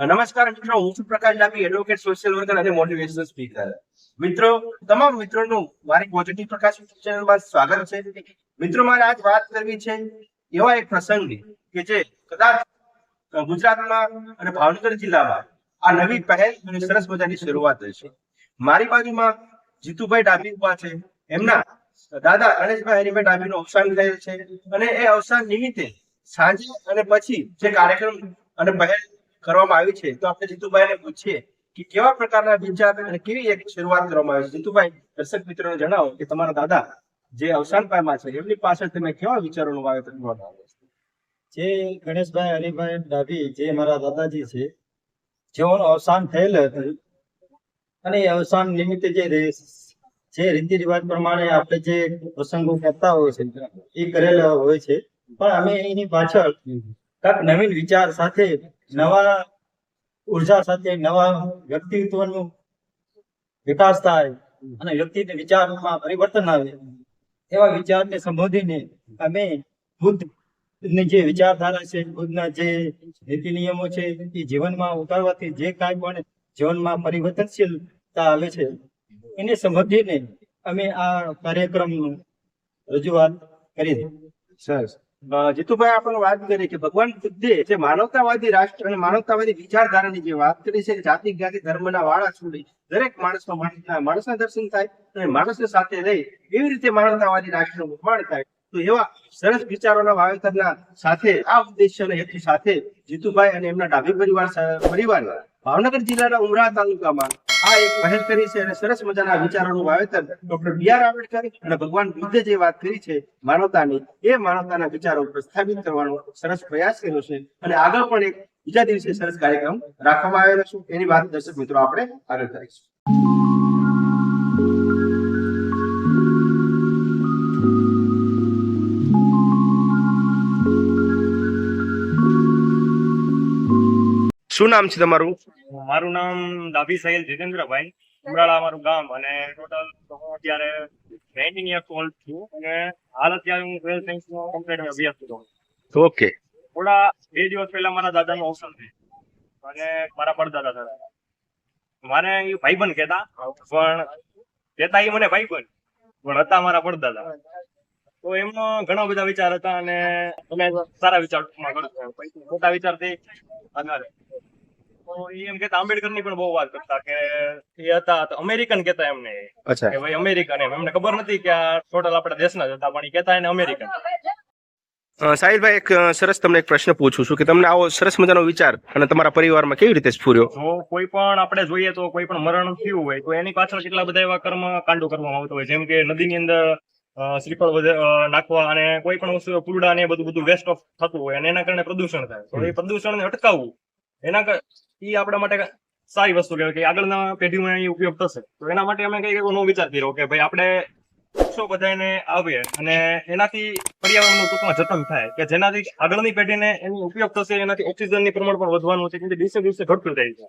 નમસ્કાર મિત્રો, હું છું પ્રકાશ ડાભી, એડવોકેટ, સોશિયલ વર્કર અને મોટિવેશનલ સ્પીકર. મિત્રો, તમામ મિત્રોનું મારી પોઝિટિવ પ્રકાશ ચેનલમાં સ્વાગત છે. મિત્રો, મારે આજ વાત કરવી છે એવા એક પ્રસંગની કે જે કદાચ ગુજરાતમાં અને ભાવનગર જિલ્લામાં આ નવી પહેલ અને સરસ મજાની શરૂઆત થશે. મારી બાજુમાં જીતુભાઈ ડાભી ઉભા છે. એમના દાદા ગણેશભાઈ હરિભાઈ ડાભીનું અવસાન થયેલ છે અને એ અવસાન નિમિત્તે સાંજે અને પછી જે કાર્યક્રમ અને પહેલ કરવામાં આવી છે, તો આપણે જીતુભાઈને પૂછીએ કે કેવા પ્રકારના વિચાર અને કેવી એક શરૂઆત કરવામાં આવી છે. જીતુભાઈ, દર્શક મિત્રોને જણાવો કે તમારા દાદા જે અવસાન પામ્યા છે એમની પાછળ તમે કેવા વિચારોનું વાવેતર કરવામાં આવ્યું છે? જે ગણેશભાઈ હરિભાઈ ડાભી જે મારા દાદાજી છે, જેઓનું અવસાન થયેલ હતું અને એ અવસાન નિમિત્તે જે રીતિ રિવાજ પ્રમાણે આપણે જે પ્રસંગો કરતા હોય છે એ કરેલા હોય છે, પણ અમે એની પાછળ કાંઈક નવીન વિચાર સાથે, નવા ઉર્જા સાથે, નવા વ્યક્તિત્વનો વિકાસ થાય અને વ્યક્તિના વિચારમાં પરિવર્તન આવે એવા વિચારને સંબોધીને અમે બુદ્ધની જે વિચારધારા છે, બુદ્ધના જે નીતિ નિયમો છે એ જીવનમાં ઉતારવાથી જે કાંઈ પણ જીવનમાં પરિવર્તનશીલતા આવે છે એને સંબોધીને અમે આ કાર્યક્રમનું રજૂઆત કરી છે. સરસ. જીતુભાઈ, આપણે વાત કરીએ કે ભગવાન બુદ્ધે જે માનવતાવાદી રાષ્ટ્ર અને માનવતાવાદી વિચારધારાની જે વાત કરી છે, જાતિ જ્ઞાતિ ધર્મના વાળા છોડી દરેક માણસના દર્શન થાય અને માણસને સાથે રહી એવી રીતે માનવતાવાદી રાષ્ટ્રનું નિર્માણ થાય, તો એવા સરસ વિચારોના વાવેતરના સાથે આ ઉદ્દેશ્ય અને હેતુ સાથે જીતુભાઈ અને એમના ડાભી પરિવાર ભાવનગર જિલ્લાના ઉમરા તાલુકામાં આ એક પહેલ કરી છે અને સરસ મજાના વિચારોનું વાવેતર ડોક્ટર બી.આર. આંબેડકર અને ભગવાન બુદ્ધે જે વાત કરી છે માનવતાની, એ માનવતાના વિચારો પ્રસ્થાપિત કરવાનો સરસ પ્રયાસ કર્યો છે અને આગળ પણ એક બીજા દિવસે સરસ કાર્યક્રમ રાખવામાં આવેલો છે. એની વાત દર્શક મિત્રો આપણે આગળ કરીશું. શું નામ છે તમારું? મારું નામ ડાભી સાહિલ જીતેન્દ્રભાઈ, ઉમરાળા અમારું ગામ, અને ટોટલ હું અત્યારે 19 years old છું અને હાલ અત્યારે હું 12th સાયન્સ નો કમ્પ્લીટ અભ્યાસ કરું છું. ઓકે. થોડા 2 દિવસ પહેલા મારા દાદાનું અવસાન થયું અને મારા પડદાદા થયા. મારે એ ભાઈબંધ કહેતા, પણ કહેતા એ મને ભાઈબંધ પણ હતા મારા પડદાદા. તો એમનો ઘણા બધા વિચાર હતા અને તમે સારા વિચાર કરતા, ખોટા વિચારથી આગળ. તો એમ કેતા આંબેડકર ની પણ બહુ વાત કરતા કે એ હતા અમેરિકન કેતા એમને, કે ભાઈ અમેરિકન. એમને ખબર નથી કે આ ટોટલ આપણા દેશના જ હતા, પણ એ કેતા એને અમેરિકન. સાહિલભાઈ, એક સરસ તમને એક પ્રશ્ન પૂછું છું કે તમને આવો સરસ મજાનો વિચાર અને તમારા પરિવારમાં કેવી રીતે સ્ફુર્યો? તો કોઈ પણ આપણે જોઈએ તો કોઈ પણ મરણ થયું હોય તો એની પાછળ કેટલા બધા એવા કર્મ કાંડો કરવામાં આવતો હોય, જેમ કે નદીની અંદર શ્રીફળ નાખવા અને કોઈ પણ વસ્તુ પુરડા ને બધું વેસ્ટ ઓફ થતું હોય અને એના કારણે પ્રદૂષણ થાય. તો એ પ્રદૂષણને અટકાવવું એના એ આપણા માટે સારી વસ્તુ કહેવાય કે આગળના પેઢીમાં એ ઉપયોગ થશે. તો એના માટે અમે કઈ એવો વિચાર કર્યો કે ભાઈ આપણે વૃક્ષો બધાને આવે અને એનાથી પર્યાવરણનું ટૂંકમાં જતન થાય, કે જેનાથી આગળની પેઢીને એનો ઉપયોગ થશે, એનાથી ઓક્સિજનની પ્રમાણ પણ વધવાનું છે, કે દિવસે દિવસે ઘટતું જાય છે.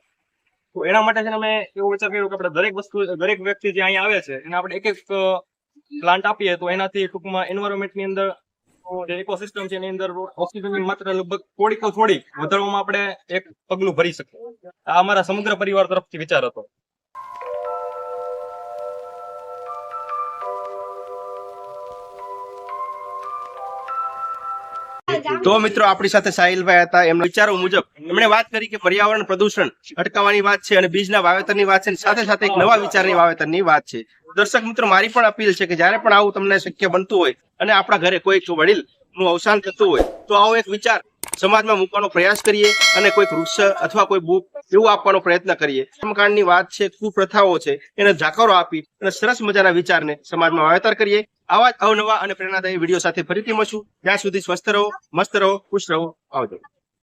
તો એના માટે છે ને અમે એવો વિચાર કર્યો કે આપણે દરેક વ્યક્તિ જે અહીંયા આવે છે એને આપણે એક પ્લાન્ટ આપીએ તો એનાથી ટૂંકમાં એન્વાયરમેન્ટની અંદર જે ઇકોસિસ્ટમ છે એની અંદર ઓક્સિજનની માત્રા લગભગ થોડીક વધારવામાં આપણે એક પગલું ભરી શકીએ. આ અમારા સમગ્ર પરિવાર તરફથી વિચાર હતો. તો મિત્રો, આપણી સાથે સાહિલભાઈ હતા. એમના વિચારો મુજબ એમણે વાત કરી કે પર્યાવરણ પ્રદૂષણ અટકાવવાની વાત છે અને બીજના વાવેતરની વાત છે, સાથે સાથે એક નવા વિચારની વાવેતરની વાત છે. દર્શક મિત્રો, મારી પણ અપીલ છે કે જ્યારે પણ આવું તમને શક્ય બનતું હોય અને આપણા ઘરે કોઈ વડીલ નું અવસાન થતું હોય તો આવો એક વિચાર સમાજમાં મૂકવાનો પ્રયાસ કરીએ અને કોઈ વૃક્ષ અથવા કોઈ બુક એવું આપવાનો પ્રયત્ન કરીએ. કર્મકાંડની વાત છે, કુપ્રથાઓ છે, એને જાકારો આપી અને સરસ મજાના વિચારને સમાજમાં વાવેતર કરીએ. આવા જ અવનવા અને પ્રેરણાદાયી વિડીયો સાથે ફરીથી મળશું. ત્યાં સુધી સ્વસ્થ રહો, મસ્ત રહો, ખુશ રહો. આવજો.